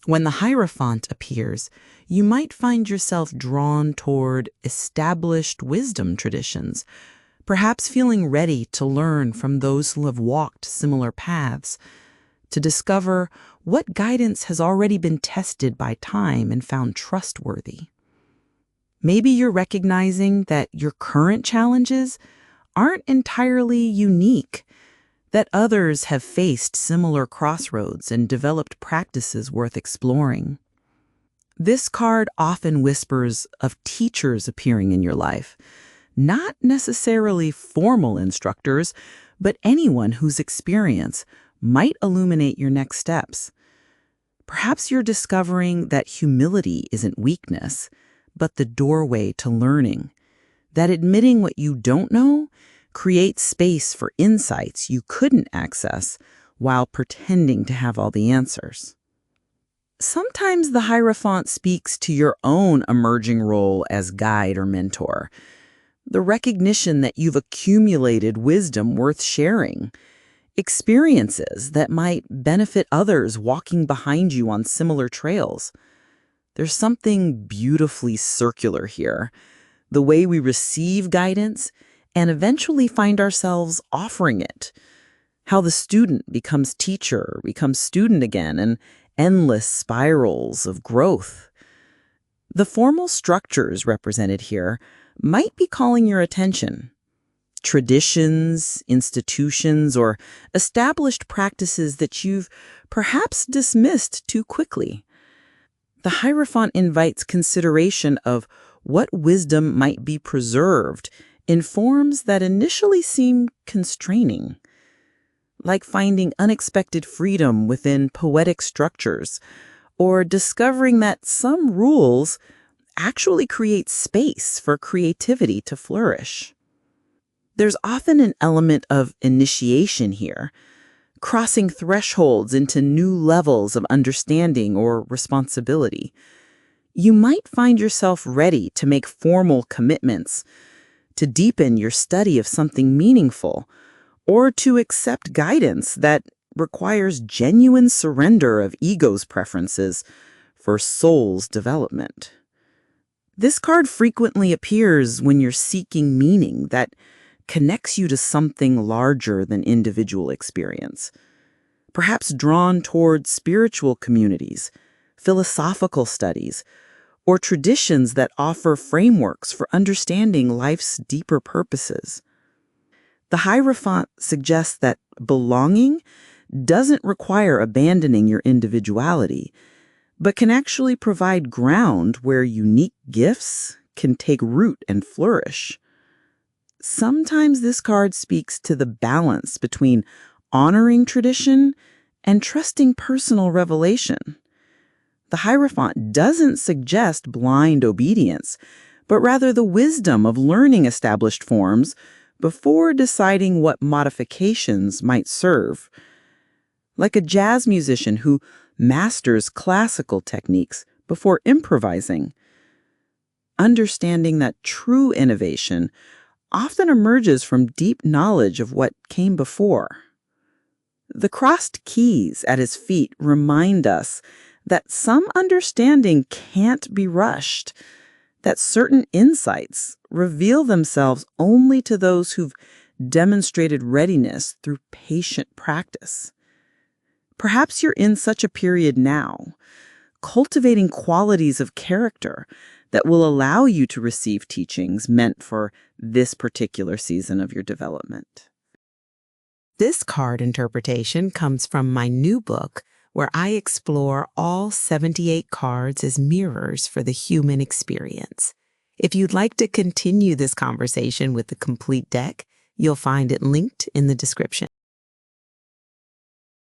When the Hierophant appears, you might find yourself drawn toward established wisdom traditions, perhaps feeling ready to learn from those who have walked similar paths, to discover what guidance has already been tested by time and found trustworthy. Maybe you're recognizing that your current challenges aren't entirely unique, that others have faced similar crossroads and developed practices worth exploring. This card often whispers of teachers appearing in your life, not necessarily formal instructors, but anyone whose experience might illuminate your next steps. Perhaps you're discovering that humility isn't weakness, but the doorway to learning, that admitting what you don't know creates space for insights you couldn't access while pretending to have all the answers. Sometimes the Hierophant speaks to your own emerging role as guide or mentor, the recognition that you've accumulated wisdom worth sharing, experiences that might benefit others walking behind you on similar trails. There's something beautifully circular here, the way we receive guidance and eventually find ourselves offering it. How the student becomes teacher, becomes student again, and endless spirals of growth. The formal structures represented here might be calling your attention. Traditions, institutions, or established practices that you've perhaps dismissed too quickly. The Hierophant invites consideration of what wisdom might be preserved in forms that initially seem constraining, like finding unexpected freedom within poetic structures, or discovering that some rules actually create space for creativity to flourish. There's often an element of initiation here, crossing thresholds into new levels of understanding or responsibility. You might find yourself ready to make formal commitments, to deepen your study of something meaningful, or to accept guidance that requires genuine surrender of ego's preferences for soul's development. This card frequently appears when you're seeking meaning that connects you to something larger than individual experience, perhaps drawn towards spiritual communities, philosophical studies, or traditions that offer frameworks for understanding life's deeper purposes. The Hierophant suggests that belonging doesn't require abandoning your individuality, but can actually provide ground where unique gifts can take root and flourish. Sometimes this card speaks to the balance between honoring tradition and trusting personal revelation. The Hierophant doesn't suggest blind obedience, but rather the wisdom of learning established forms before deciding what modifications might serve. Like a jazz musician who masters classical techniques before improvising, understanding that true innovation often emerges from deep knowledge of what came before. The crossed keys at his feet remind us that some understanding can't be rushed, that certain insights reveal themselves only to those who've demonstrated readiness through patient practice. Perhaps you're in such a period now, cultivating qualities of character that will allow you to receive teachings meant for this particular season of your development. This card interpretation comes from my new book, where I explore all 78 cards as mirrors for the human experience. If you'd like to continue this conversation with the complete deck, you'll find it linked in the description.